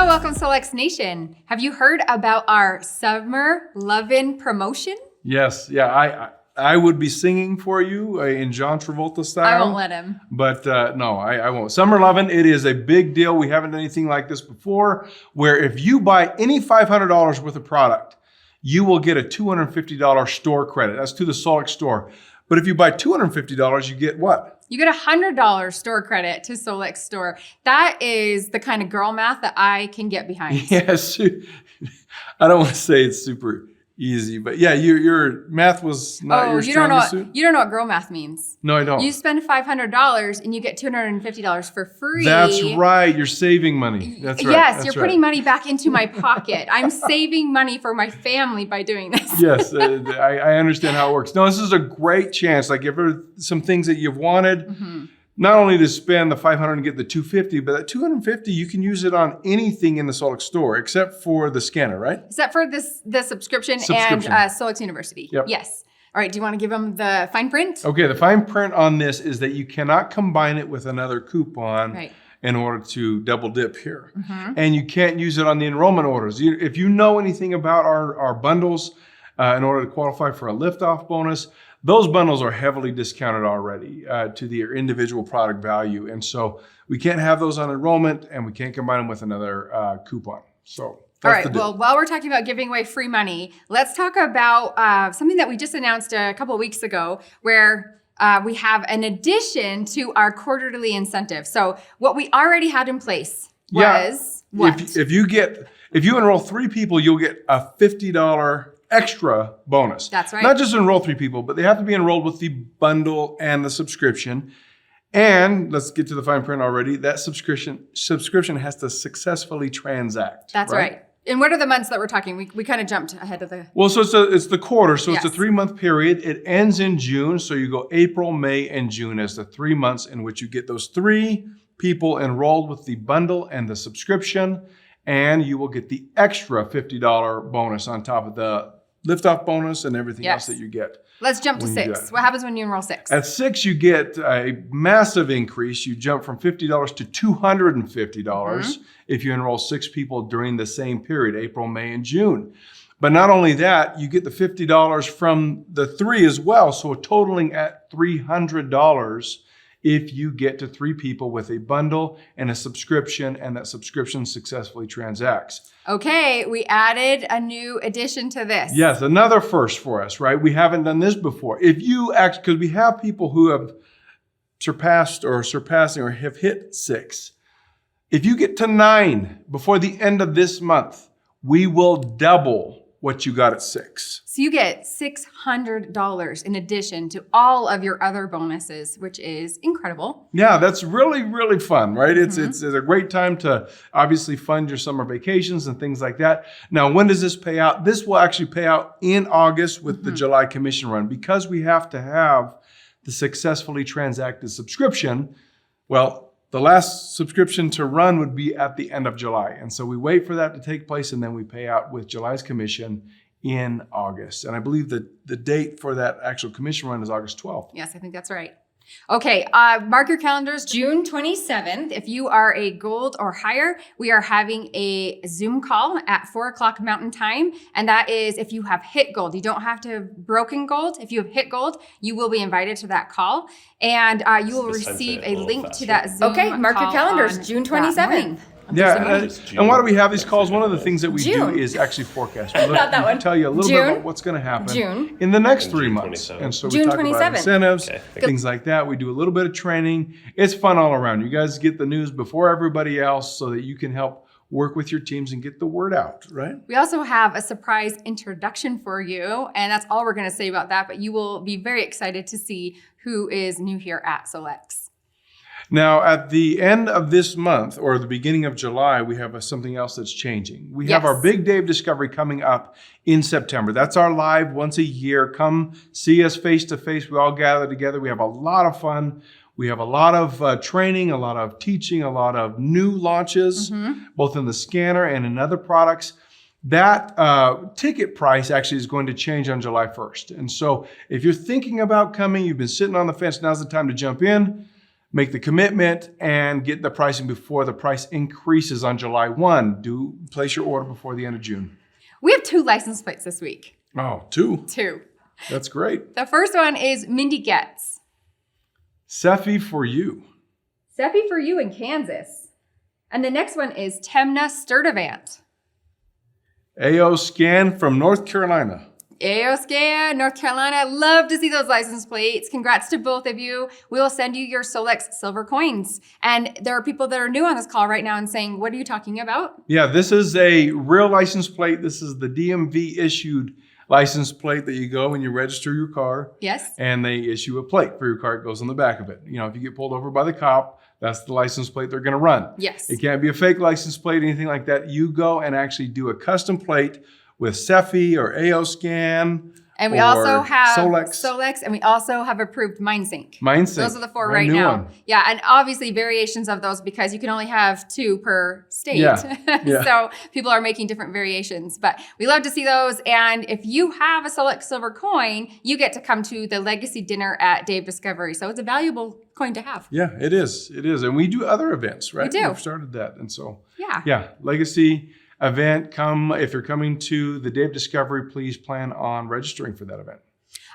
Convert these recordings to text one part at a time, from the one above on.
Hello, welcome Solex Nation. Have you heard about our Summer Lovin promotion? Yes, yeah, I would be singing for you in John Travolta style. I won't let him. But no, I won't. Summer Lovin, it is a big deal. We haven't done anything like this before, where if you buy any $500 worth of product, you will get a $250 store credit. That's to the Solex store. But if you buy $250, you get what? You get a $100 store credit to Solex store. That is the kind of girl math that I can get behind. Yes, I don't want to say it's super easy, but yeah, your math was not your strongest suit. You don't know what girl math means. No, I don't. You spend $500 and you get $250 for free. That's right. You're saving money. That's right. Yes, you're putting money back into my pocket. I'm saving money for my family by doing this. Yes, I understand how it works. No, this is a great chance. Like if there are some things that you've wanted, not only to spend the $500 and get the $250, but that $250 you can use it on anything in the Solex store except for the scanner, right? Except for the subscription. And Solex University. Yep. Yes. All right. Do you want to give them the fine print? Okay. The fine print on this is that you cannot combine it with another coupon in order to double dip here. And you can't use it on the enrollment orders. If you know anything about our bundles, in order to qualify for a liftoff bonus, those bundles are heavily discounted already to their individual product value. And so we can't have those on enrollment and we can't combine them with another coupon. So all right, well, while we're talking about giving away free money, let's talk about something that we just announced a couple of weeks ago where we have an addition to our quarterly incentive. So what we already had in place was what? If you enroll 3 people, you'll get a $50 extra bonus. That's right. Not just enroll 3 people, but they have to be enrolled with the bundle and the subscription. And let's get to the fine print already. That subscription has to successfully transact. That's right. And what are the months that we're talking? We kind of jumped ahead of the... Well, so it's the quarter. So it's a 3-month period. It ends in June. So you go April, May, and June as the 3 months in which you get those 3 people enrolled with the bundle and the subscription. And you will get the extra $50 bonus on top of the liftoff bonus and everything else that you get. Let's jump to 6. What happens when you enroll 6? At 6, you get a massive increase. You jump from $50 to $250 if you enroll 6 people during the same period, April, May, and June. But not only that, you get the $50 from the 3 as well. So totaling at $300 if you get to 3 people with a bundle and a subscription, and that subscription successfully transacts. Okay, we added a new addition to this. Yes, another first for us, right? We haven't done this before. If you because we have people who have surpassing or have hit 6. If you get to 9 before the end of this month, we will double what you got at 6. So you get $600 in addition to all of your other bonuses, which is incredible. Yeah, that's really, really fun, right? It's a great time to obviously fund your summer vacations and things like that. Now, when does this pay out? This will actually pay out in August with the July commission run. Because we have to have the successfully transacted subscription, well, the last subscription to run would be at the end of July. And so we wait for that to take place and then we pay out with July's commission in August. And I believe that the date for that actual commission run is August 12th. Yes, I think that's right. Okay, mark your calendars, June 27th. If you are a gold or higher, we are having a Zoom call at 4 o'clock Mountain Time. And that is if you have hit gold. You don't have to have broken gold. If you have hit gold, you will be invited to that call. And you will receive a link to that Zoom call. Okay, mark your calendars, June 27th. Yeah, and why do we have these calls? One of the things that we do is actually forecast. We Not that one. tell you a little bit about what's going to happen in the next 3 months. And so we talk about incentives, things like that. We do a little bit of training. It's fun all around. You guys get the news before everybody else so that you can help work with your teams and get the word out, right? We also have a surprise introduction for you, and that's all we're going to say about that, but you will be very excited to see who is new here at Solex. Now, at the end of this month or the beginning of July, we have something else that's changing. We have our Big Day of Discovery coming up in September. That's our live once a year. Come see us face to face. We all gather together. We have a lot of fun. We have a lot of training, a lot of teaching, a lot of new launches, both in the scanner and in other products. That ticket price actually is going to change on July 1st. And so if you're thinking about coming, you've been sitting on the fence, now's the time to jump in. make the commitment and get the pricing before the price increases on July 1. Do place your order before the end of June. We have 2 license plates this week. Oh, 2. 2. That's great. The first one is Mindi Getz. Seffi for you. Seppi for you in Kansas. And the next one is Temna Sturdivant. AO Scan from North Carolina. AO Scan, North Carolina. Love to see those license plates. Congrats to both of you. We will send you your Solex silver coins. And there are people that are new on this call right now and saying, what are you talking about? Yeah, this is a real license plate. This is the DMV issued license plate that you go when you register your car. Yes. And they issue a plate for your car. It goes on the back of it. You know, if you get pulled over by the cop, that's the license plate they're going to run. Yes. It can't be a fake license plate, anything like that. You go and actually do a custom plate with Seffi or AO Scan. And we or also have Solex. and we also have approved MindSync. MindSync. Those are the 4 Brand right new now. one. Yeah, and obviously variations of those because you can only have 2 per state. Yeah. So people are making different variations. But we love to see those. And if you have a Solex silver coin, you get to come to the Legacy Dinner at Dave Discovery. So it's a valuable coin to have. Yeah, it is. It is. And we do other events, right? We do. We've started that. And so, Yeah. Legacy event. If you're coming to the Dave Discovery, please plan on registering for that event.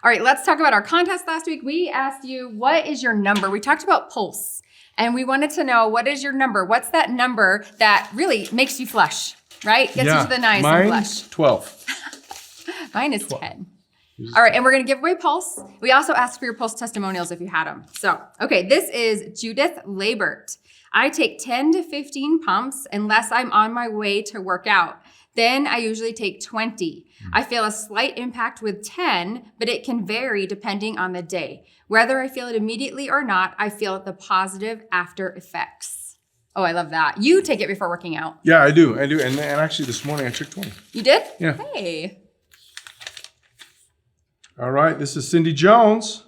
All right, let's talk about our contest last week. We asked you, what is your number? We talked about pulse, and we wanted to know, what is your number? What's that number that really makes you flush, right? Gets you to the nice and flush. 12. Mine is 10. All right, and we're going to give away pulse. We also asked for your pulse testimonials if you had them. So, okay, this is Judith Labert. I take 10 to 15 pumps unless I'm on my way to work out. Then I usually take 20. I feel a slight impact with 10, but it can vary depending on the day. Whether I feel it immediately or not, I feel the positive after effects. Oh, I love that. You take it before working out. Yeah, I do. And actually this morning I took 20. You did? Yeah. Hey. All right, this is Cindy Jones.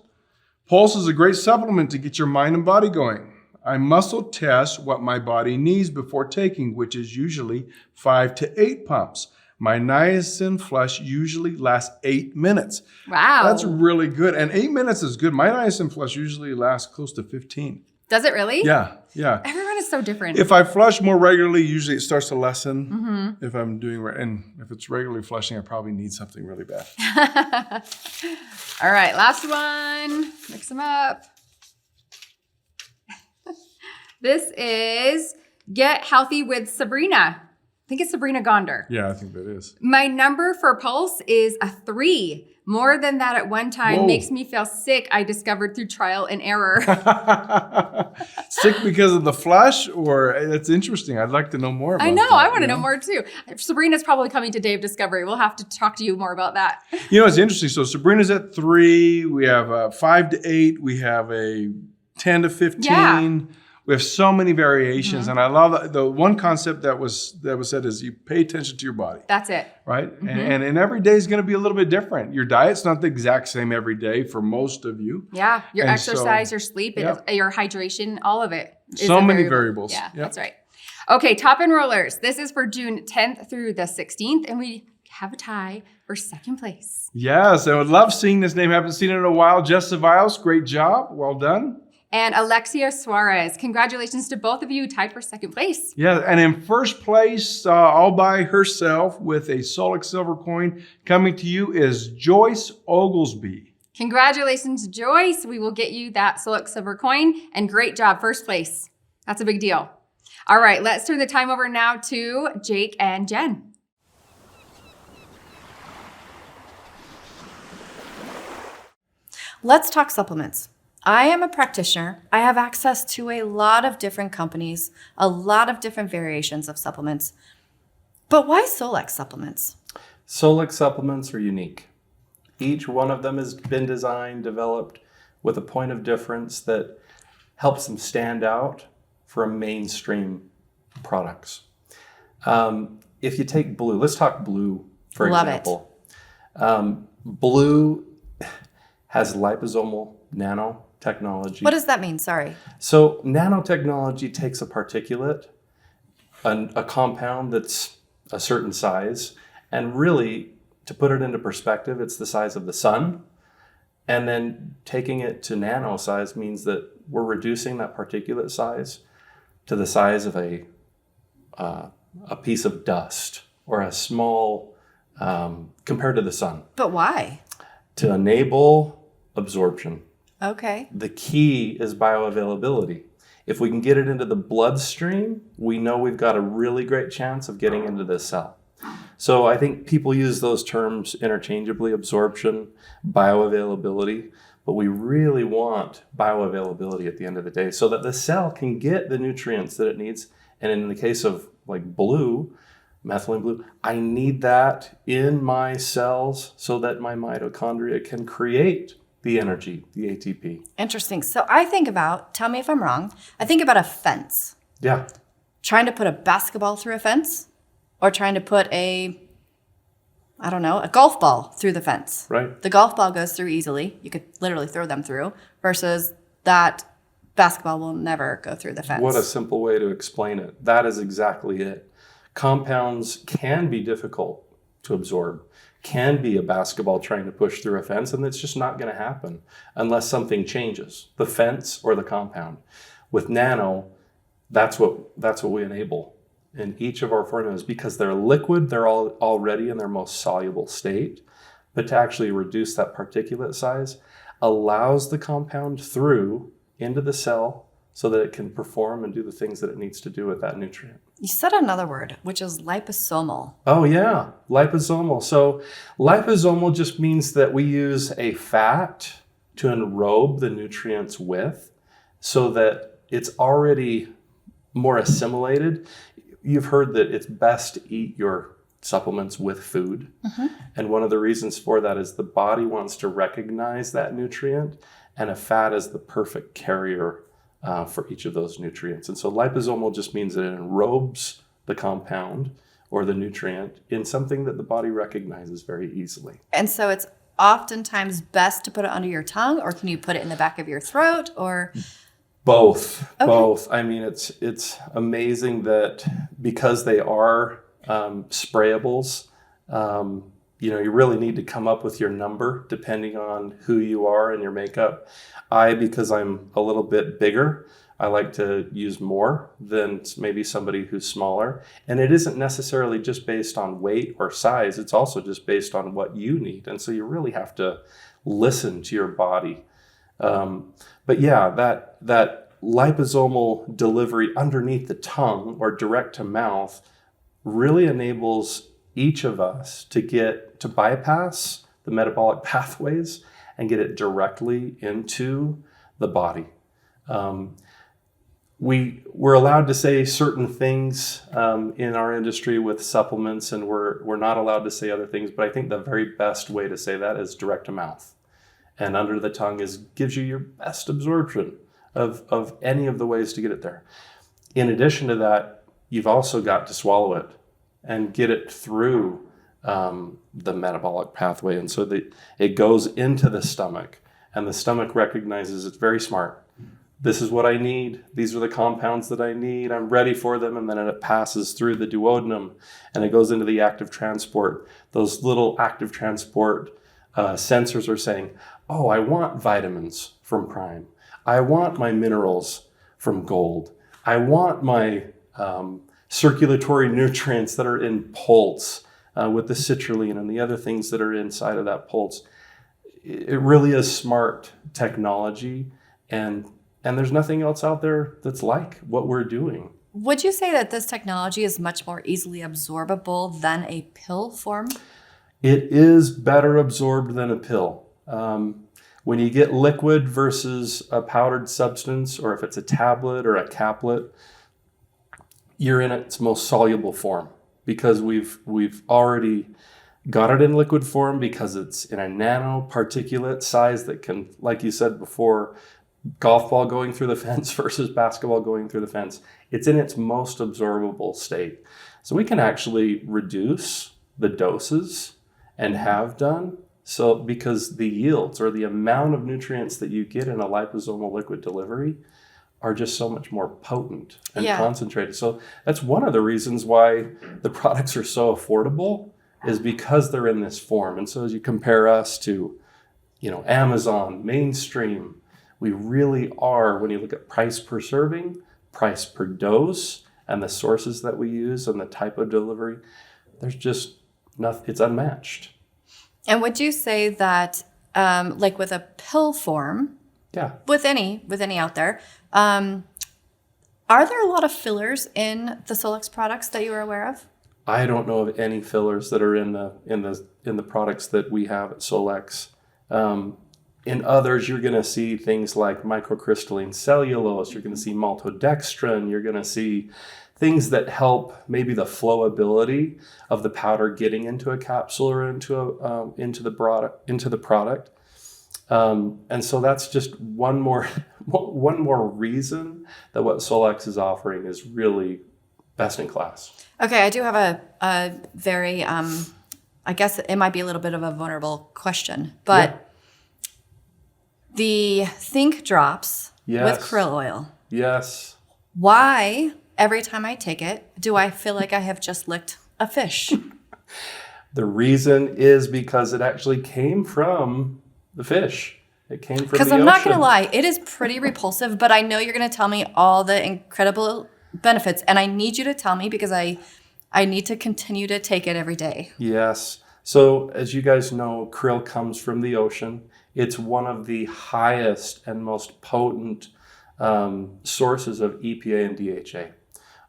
Pulse is a great supplement to get your mind and body going. I muscle test what my body needs before taking, which is usually 5 to 8 pumps. My niacin flush usually lasts 8 minutes. Wow. That's really good. And 8 minutes is good. My niacin flush usually lasts close to 15. Does it really? Yeah. Everyone is so different. If I flush more regularly, usually it starts to lessen. If I'm doing, and if it's regularly flushing, I probably need something really bad. All right, last one. Mix them up. This is Get Healthy with Sabrina. I think it's Sabrina Gonder. Yeah, I think that is. My number for pulse is a 3. More than that at one time makes me feel sick, I discovered through trial and error. Sick because of the flush, or that's interesting. I'd like to know more about I know, that, I want to know more too. Sabrina's probably coming to Dave Discovery. We'll have to talk to you more about that. You know, it's interesting. So Sabrina's at 3. We have 5 to 8. We have a 10 to 15. Yeah. We have so many variations, and I love that. The one concept that was said is you pay attention to your body. That's it. Right? And every day is going to be a little bit different. Your diet's not the exact same every day for most of you. Yeah. Your And exercise, so, your sleep, yep. your hydration, all of it. Is So a many variables. Yeah, Yep. that's right. Okay, top enrollers. This is for June 10th through the 16th, and we have a tie for second place. Yes, I would love seeing this name. Haven't seen it in a while. Jess Saviles, great job. Well done. And Alexia Suarez. Congratulations to both of you, tied for second place. Yeah, and in first place, all by herself with a Solex silver coin coming to you is Joyce Oglesby. Congratulations, Joyce. We will get you that Solex silver coin, and great job, first place. That's a big deal. All right, let's turn the time over now to Jake and Jen. Let's talk supplements. I am a practitioner. I have access to a lot of different companies, a lot of different variations of supplements. But why Solex supplements? Solex supplements are unique. Each one of them has been designed, developed with a point of difference that helps them stand out from mainstream products. If you take blue, let's talk blue, for Love example. Blue has liposomal nano technology. What does that mean? Sorry. So nanotechnology takes a particulate, a compound that's a certain size, and really, to put it into perspective, it's the size of the sun. And then taking it to nano size means that we're reducing that particulate size to the size of a piece of dust or a small, compared to the sun. But why? To enable absorption. Okay. The key is bioavailability. If we can get it into the bloodstream, we know we've got a really great chance of getting into the cell. So I think people use those terms interchangeably, absorption, bioavailability, but we really want bioavailability at the end of the day so that the cell can get the nutrients that it needs. And in the case of like blue, methylene blue, I need that in my cells so that my mitochondria can create the energy, the ATP. Interesting. So I think about, tell me if I'm wrong, I think about a fence. Yeah. Trying to put a basketball through a fence or trying to put a golf ball through the fence. Right. The golf ball goes through easily. You could literally throw them through versus that basketball will never go through the fence. What a simple way to explain it. That is exactly it. Compounds can be difficult to absorb, can be a basketball trying to push through a fence, and it's just not going to happen unless something changes, the fence or the compound. With Nano, that's what we enable in each of our formulas because they're liquid, they're all already in their most soluble state, but to actually reduce that particulate size allows the compound through into the cell so that it can perform and do the things that it needs to do with that nutrient. You said another word, which is liposomal. Oh yeah, liposomal. So liposomal just means that we use a fat to enrobe the nutrients with so that it's already more assimilated. You've heard that it's best to eat your supplements with food. Mm-hmm. And one of the reasons for that is the body wants to recognize that nutrient, and a fat is the perfect carrier for each of those nutrients. And so liposomal just means that it enrobes the compound or the nutrient in something that the body recognizes very easily. And so it's oftentimes best to put it under your tongue, or can you put it in the back of your throat, or? Both. Okay. Both. I mean, it's amazing that because they are sprayables, you really need to come up with your number depending on who you are and your makeup. Because I'm a little bit bigger, I like to use more than maybe somebody who's smaller. And it isn't necessarily just based on weight or size. It's also just based on what you need. And so you really have to listen to your body. But yeah, that liposomal delivery underneath the tongue or direct to mouth really enables each of us to bypass the metabolic pathways and get it directly into the body. We're allowed to say certain things in our industry with supplements, and we're not allowed to say other things, but I think the very best way to say that is direct to mouth. And under the tongue gives you your best absorption of any of the ways to get it there. In addition to that, you've also got to swallow it and get it through the metabolic pathway. And so it goes into the stomach, and the stomach recognizes it's very smart. This is what I need. These are the compounds that I need. I'm ready for them. And then it passes through the duodenum and it goes into the active transport. Those little active transport sensors are saying, oh, I want vitamins from Prime. I want my minerals from Gold. I want my circulatory nutrients that are in Pulse with the citrulline and the other things that are inside of that Pulse. It really is smart technology, and there's nothing else out there that's like what we're doing. Would you say that this technology is much more easily absorbable than a pill form? It is better absorbed than a pill. When you get liquid versus a powdered substance, or if it's a tablet or a caplet, you're in its most soluble form because we've already got it in liquid form because it's in a nano particulate size that can, like you said before, golf ball going through the fence versus basketball going through the fence. It's in its most absorbable state. So we can actually reduce the doses and have done so because the yields or the amount of nutrients that you get in a liposomal liquid delivery are just so much more potent and concentrated. So that's one of the reasons why the products are so affordable is because they're in this form. And so as you compare us to, Amazon, mainstream, We really are, when you look at price per serving, price per dose, and the sources that we use and the type of delivery, there's just nothing, it's unmatched. And would you say that, like with a pill form, Yeah. with any out there, are there a lot of fillers in the Solex products that you are aware of? I don't know of any fillers that are in the products that we have at Solex. In others, you're going to see things like microcrystalline cellulose. You're going to see maltodextrin. You're going to see things that help maybe the flowability of the powder getting into a capsule or into the product. And so that's just one more reason that what Solex is offering is really best in class. Okay, I do have a very, I guess it might be a little bit of a vulnerable question, but the thinkDROPS with krill oil. Yes. Why, every time I take it, do I feel like I have just licked a fish? The reason is because it actually came from the fish. It came from the ocean. Because I'm not going to lie, it is pretty repulsive, but I know you're going to tell me all the incredible benefits, and I need you to tell me because I need to continue to take it every day. Yes. So as you guys know, krill comes from the ocean. It's one of the highest and most potent sources of EPA and DHA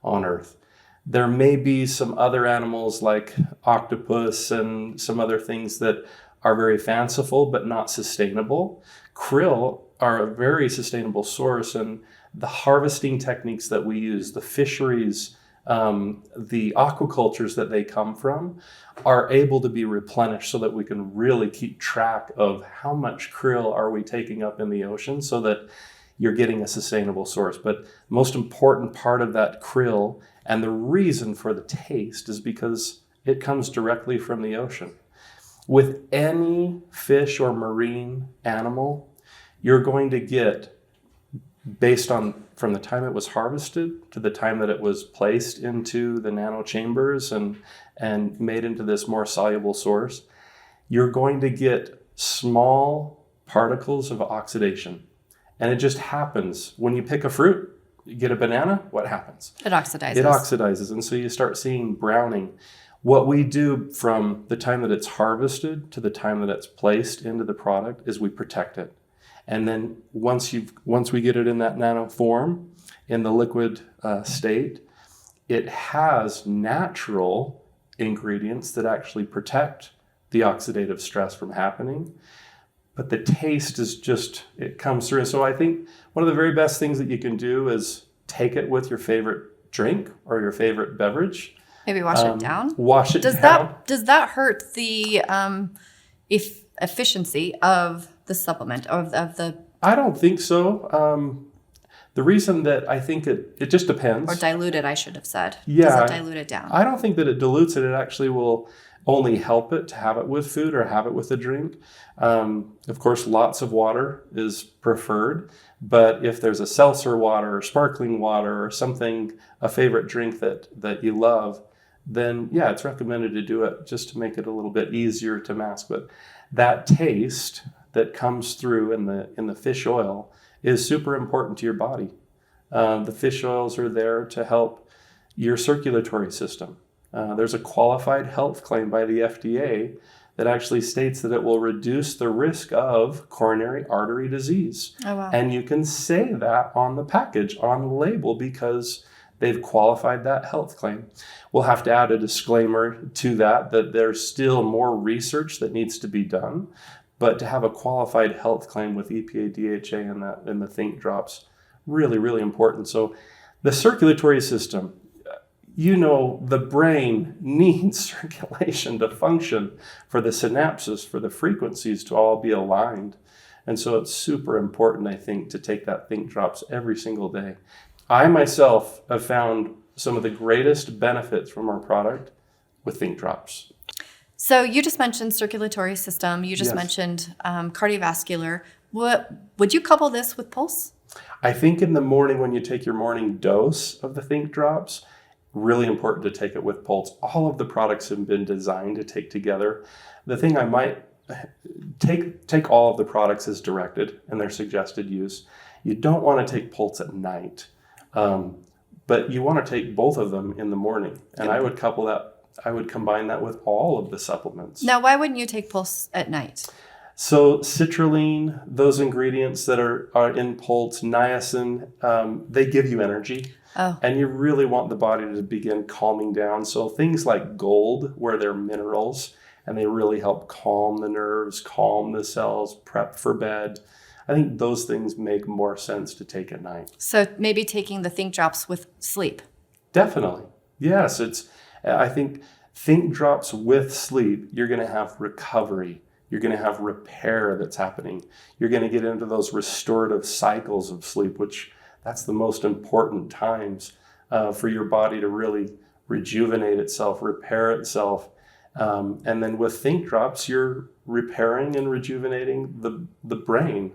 on Earth. There may be some other animals like octopus and some other things that are very fanciful but not sustainable. Krill are a very sustainable source, and the harvesting techniques that we use, the fisheries, the aquacultures that they come from are able to be replenished so that we can really keep track of how much krill are we taking up in the ocean so that you're getting a sustainable source. But the most important part of that krill and the reason for the taste is because it comes directly from the ocean. With any fish or marine animal, you're going to get, based on from the time it was harvested to the time that it was placed into the nano chambers and made into this more soluble source, you're going to get small particles of oxidation. And it just happens. When you pick a fruit, you get a banana, what happens? It oxidizes. It oxidizes, and so you start seeing browning. What we do from the time that it's harvested to the time that it's placed into the product is we protect it. And then once we get it in that nano form, in the liquid state, it has natural ingredients that actually protect the oxidative stress from happening. But the taste is just, it comes through. And so I think one of the very best things that you can do is take it with your favorite drink or your favorite beverage. Maybe wash it down? Wash it down. Does that hurt the efficiency of the supplement, of the... I don't think so. The reason that I think it just depends. Or dilute it, I should have said. Yeah. Does it dilute it down? I don't think that it dilutes it. It actually will only help it to have it with food or have it with a drink. Of course, lots of water is preferred. But if there's a seltzer water or sparkling water or something, a favorite drink that you love, then yeah, it's recommended to do it just to make it a little bit easier to mask. But that taste that comes through in the fish oil is super important to your body. The fish oils are there to help your circulatory system. There's a qualified health claim by the FDA that actually states that it will reduce the risk of coronary artery disease. Oh, wow. And you can say that on the package, on the label, because they've qualified that health claim. We'll have to add a disclaimer to that there's still more research that needs to be done. But to have a qualified health claim with EPA, DHA, and the thinkDROPS, really, really important. So the circulatory system, the brain needs circulation to function, for the synapses, for the frequencies to all be aligned. And so it's super important, I think, to take that thinkDROPS every single day. I myself have found some of the greatest benefits from our product with thinkDROPS. So you just mentioned circulatory system. You just mentioned cardiovascular. Would you couple this with pulse? I think in the morning when you take your morning dose of the thinkDROPS, really important to take it with pulse. All of the products have been designed to take together. The thing I might take all of the products as directed and their suggested use. You don't want to take Pulse at night, but you want to take both of them in the morning. And I would combine that with all of the supplements. Now, why wouldn't you take Pulse at night? So citrulline, those ingredients that are in Pulse, niacin, they give you energy. Oh. And you really want the body to begin calming down. So things like gold, where they're minerals, and they really help calm the nerves, calm the cells, prep for bed. I think those things make more sense to take at night. So maybe taking the thinkDROPS with sleep. Definitely. Yes, I think thinkDROPS with sleep, you're going to have recovery. You're going to have repair that's happening. You're going to get into those restorative cycles of sleep, which that's the most important times for your body to really rejuvenate itself, repair itself. And then with thinkDROPS, you're repairing and rejuvenating the brain.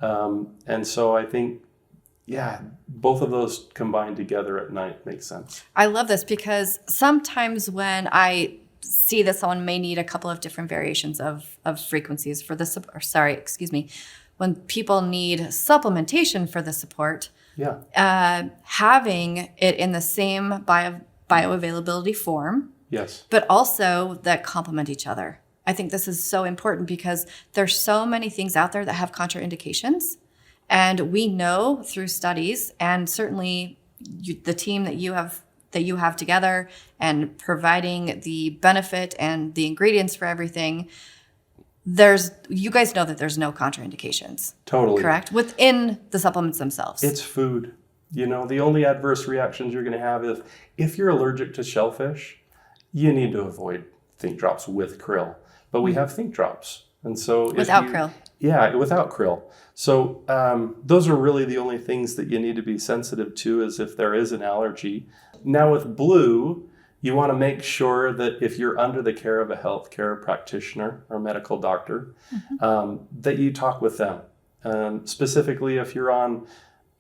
And so I think, both of those combined together at night makes sense. I love this because sometimes when I see that someone may need a couple of different variations of frequencies for the when people need supplementation for the support, having it in the same bioavailability form, yes, but also that complement each other. I think this is so important because there's so many things out there that have contraindications. And we know through studies, and certainly the team that you have together and providing the benefit and the ingredients for everything, you guys know that there's no contraindications. Totally. Correct? Within the supplements themselves. It's food. The only adverse reactions you're going to have is if you're allergic to shellfish, you need to avoid thinkDROPS with krill. But we have thinkDROPS. And so without krill. Yeah, without krill. So those are really the only things that you need to be sensitive to, is if there is an allergy. Now with blue, you want to make sure that if you're under the care of a healthcare practitioner or medical doctor, that you talk with them. Specifically, if you're on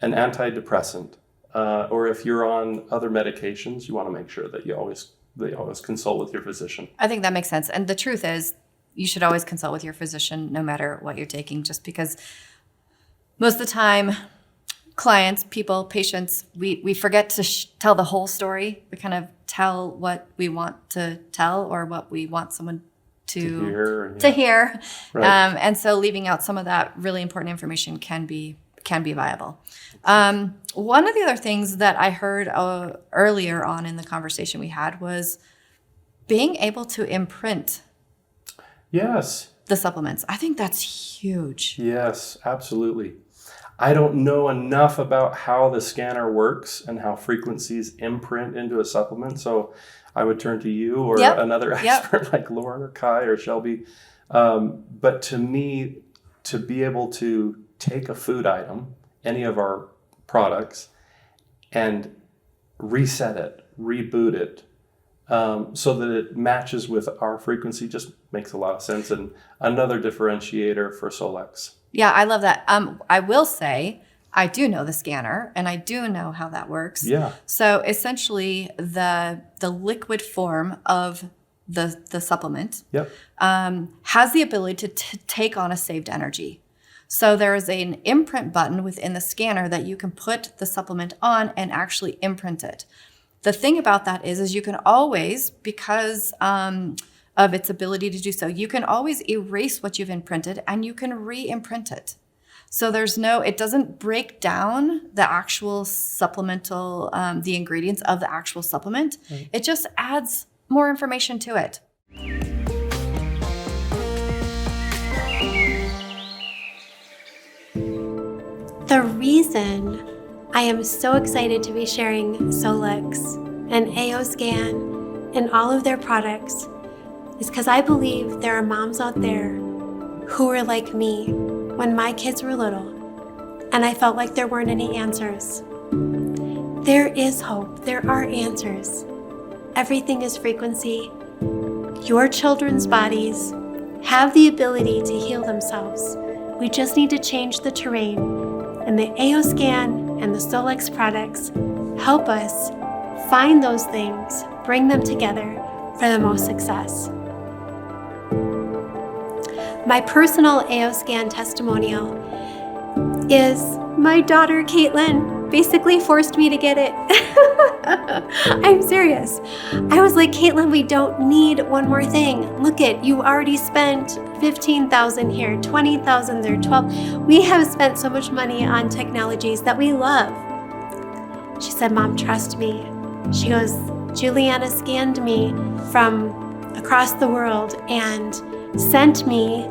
an antidepressant or if you're on other medications, you want to make sure that they always consult with your physician. I think that makes sense. And the truth is, you should always consult with your physician no matter what you're taking, just because most of the time, clients, patients, we forget to tell the whole story. We kind of tell what we want to tell or what we want someone to hear. Right. And so leaving out some of that really important information can be viable. One of the other things that I heard earlier on in the conversation we had was being able to imprint the supplements. I think that's huge. Yes, absolutely. I don't know enough about how the scanner works and how frequencies imprint into a supplement, so I would turn to you or another expert like Lauren or Kai or Shelby. But to me, to be able to take a food item, any of our products, and reset it, reboot it, so that it matches with our frequency just makes a lot of sense, and another differentiator for Solex. Yeah, I love that. I will say, I do know the scanner, and I do know how that works. Yeah. So essentially, the liquid form of the supplement has the ability to take on a saved energy. So there is an imprint button within the scanner that you can put the supplement on and actually imprint it. The thing about that is you can always, because of its ability to do so, you can always erase what you've imprinted and you can re-imprint it. So it doesn't break down the actual supplemental, the ingredients of the actual supplement. Right. It just adds more information to it. The reason I am so excited to be sharing Solex and AO Scan and all of their products is because I believe there are moms out there who were like me when my kids were little and I felt like there weren't any answers. There is hope. There are answers. Everything is frequency. Your children's bodies have the ability to heal themselves. We just need to change the terrain, and the AO Scan and the Solex products help us find those things, bring them together for the most success. My personal AO Scan testimonial is my daughter, Caitlin, basically forced me to get it. I'm serious. I was like, Caitlin, we don't need one more thing. Look you already spent $15,000 here, $20,000 there, $12,000. We have spent so much money on technologies that we love. She said, Mom, trust me. She goes, Juliana scanned me from across the world and sent me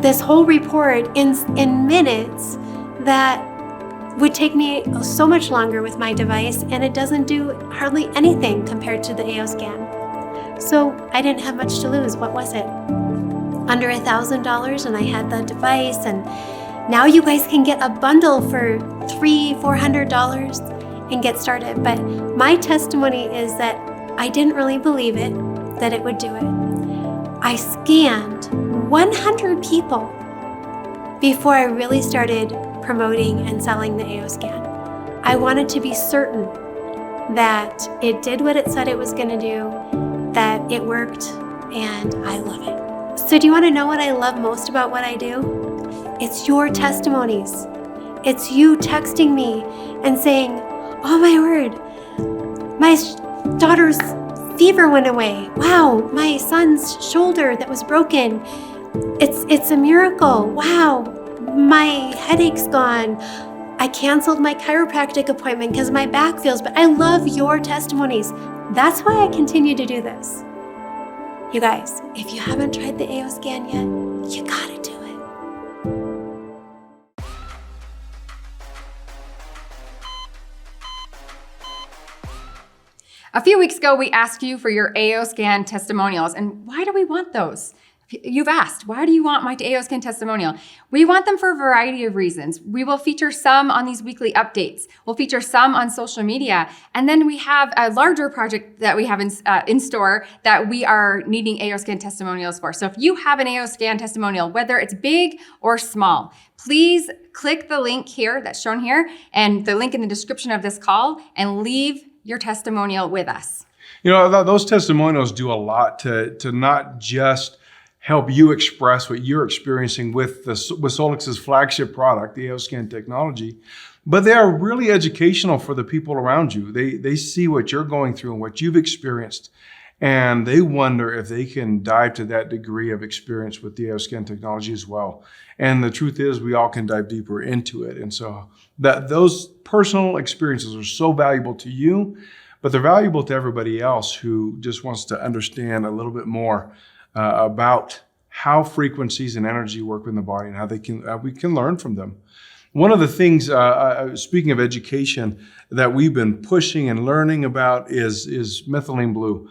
this whole report in minutes that would take me so much longer with my device, and it doesn't do hardly anything compared to the AO Scan. So I didn't have much to lose. What was it? Under $1,000, and I had the device, and now you guys can get a bundle for $300-$400 and get started. But my testimony is that I didn't really believe it, that it would do it. I scanned 100 people before I really started promoting and selling the AO Scan. I wanted to be certain that it did what it said it was going to do, that it worked, and I love it. So do you want to know what I love most about what I do? It's your testimonies. It's you texting me and saying, oh my word, my daughter's fever went away. Wow, my son's shoulder that was broken, it's a miracle. Wow, my headache's gone. I canceled my chiropractic appointment because my back feels, but I love your testimonies. That's why I continue to do this. You guys, if you haven't tried the AO Scan yet, you gotta do it. A few weeks ago, we asked you for your AO Scan testimonials. And why do we want those? You've asked, why do you want my AO Scan testimonial? We want them for a variety of reasons. We will feature some on these weekly updates. We'll feature some on social media. And then we have a larger project that we have in store that we are needing AO Scan testimonials for. So if you have an AO Scan testimonial, whether it's big or small, please click the link here that's shown here and the link in the description of this call and leave your testimonial with us. You know, those testimonials do a lot to not just help you express what you're experiencing with Solex's flagship product, the AO Scan technology, but they are really educational for the people around you. They see what you're going through and what you've experienced, and they wonder if they can dive to that degree of experience with the AO Scan technology as well. And the truth is, we all can dive deeper into it. And so those personal experiences are so valuable to you, but they're valuable to everybody else who just wants to understand a little bit more about how frequencies and energy work in the body and how we can learn from them. One of the things, speaking of education, that we've been pushing and learning about is methylene blue.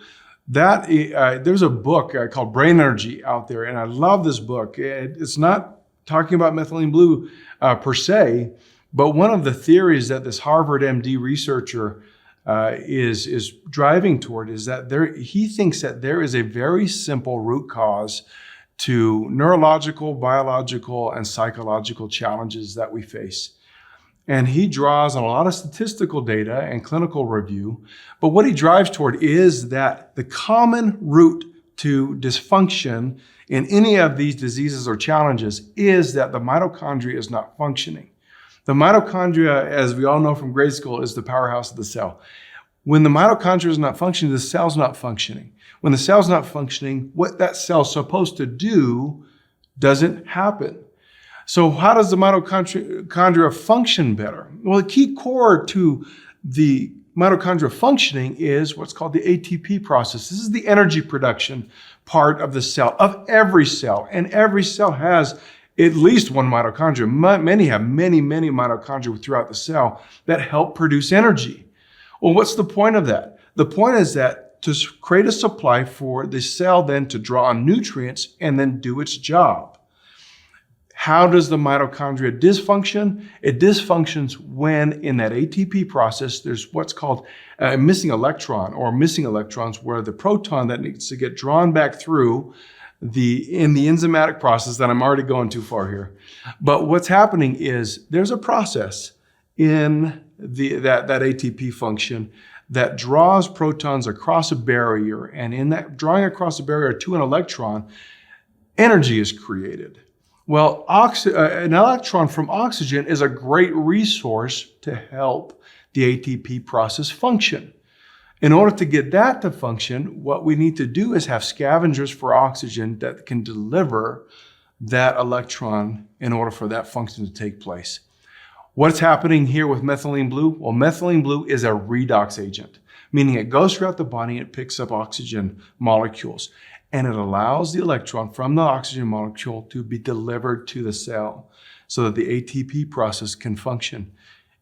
There's a book called Brain Energy out there, and I love this book. It's not talking about methylene blue per se, but one of the theories that this Harvard MD researcher is driving toward is that he thinks that there is a very simple root cause to neurological, biological, and psychological challenges that we face. And he draws on a lot of statistical data and clinical review, but what he drives toward is that the common root to dysfunction in any of these diseases or challenges is that the mitochondria is not functioning. The mitochondria, as we all know from grade school, is the powerhouse of the cell. When the mitochondria is not functioning, the cell's not functioning. When the cell's not functioning, what that cell's supposed to do doesn't happen. So how does the mitochondria function better? Well, the key core to the mitochondria functioning is what's called the ATP process. This is the energy production part of the cell, of every cell. And every cell has at least one mitochondria. Many have many mitochondria throughout the cell that help produce energy. Well, what's the point of that? The point is that to create a supply for the cell then to draw on nutrients and then do its job. How does the mitochondria dysfunction? It dysfunctions when in that ATP process, there's what's called a missing electron or missing electrons, where the proton that needs to get drawn back through in the enzymatic process that I'm already going too far here. But what's happening is there's a process in that ATP function that draws protons across a barrier. And in that drawing across a barrier to an electron, energy is created. Well, an electron from oxygen is a great resource to help the ATP process function. In order to get that to function, what we need to do is have scavengers for oxygen that can deliver that electron in order for that function to take place. What's happening here with methylene blue? Well, methylene blue is a redox agent, meaning it goes throughout the body and it picks up oxygen molecules, and it allows the electron from the oxygen molecule to be delivered to the cell so that the ATP process can function.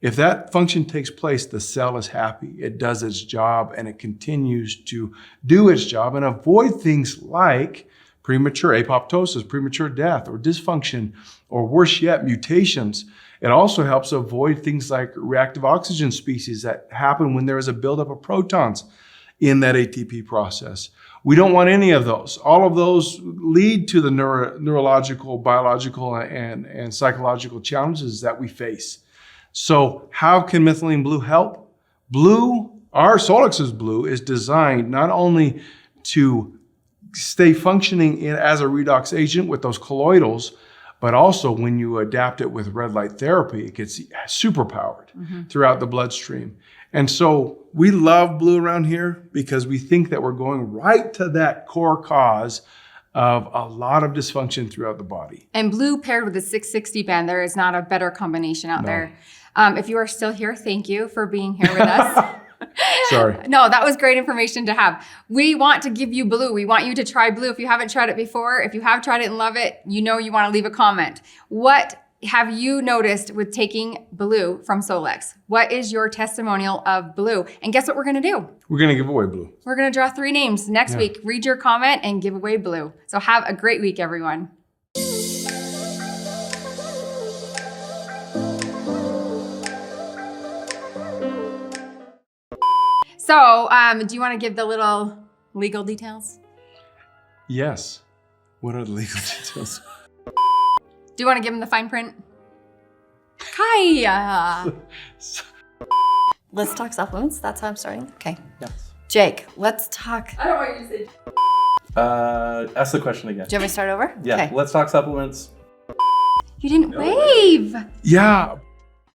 If that function takes place, the cell is happy. It does its job and it continues to do its job and avoid things like premature apoptosis, premature death, or dysfunction, or worse yet, mutations. It also helps avoid things like reactive oxygen species that happen when there is a buildup of protons in that ATP process. We don't want any of those. All of those lead to the neurological, biological, and psychological challenges that we face. So how can methylene blue help? Our Solex's blue is designed not only to stay functioning as a redox agent with those colloidals, but also when you adapt it with red light therapy, it gets superpowered throughout the bloodstream. And so we love blue around here because we think that we're going right to that core cause of a lot of dysfunction throughout the body. And blue paired with the 660 band, there is not a better combination out there. If you are still here, thank you for being here with us. Sorry. No, that was great information to have. We want to give you blue. We want you to try blue. If you haven't tried it before, if you have tried it and love it, you know you want to leave a comment. What have you noticed with taking blue from Solex? What is your testimonial of blue? And guess what we're going to do? We're going to give away blue. We're going to draw 3 names next week. Read your comment and give away blue. So have a great week, everyone. So, do you want to give the little legal details? Yes. What are the legal details? Do you want to give them the fine print? Kaya. Let's talk supplements. That's how I'm starting. Okay. Yes. Jake, let's talk. I don't want you to say. Ask the question again. Do you want me to start over? Yeah. Okay. Let's talk supplements. You didn't wave. Yeah.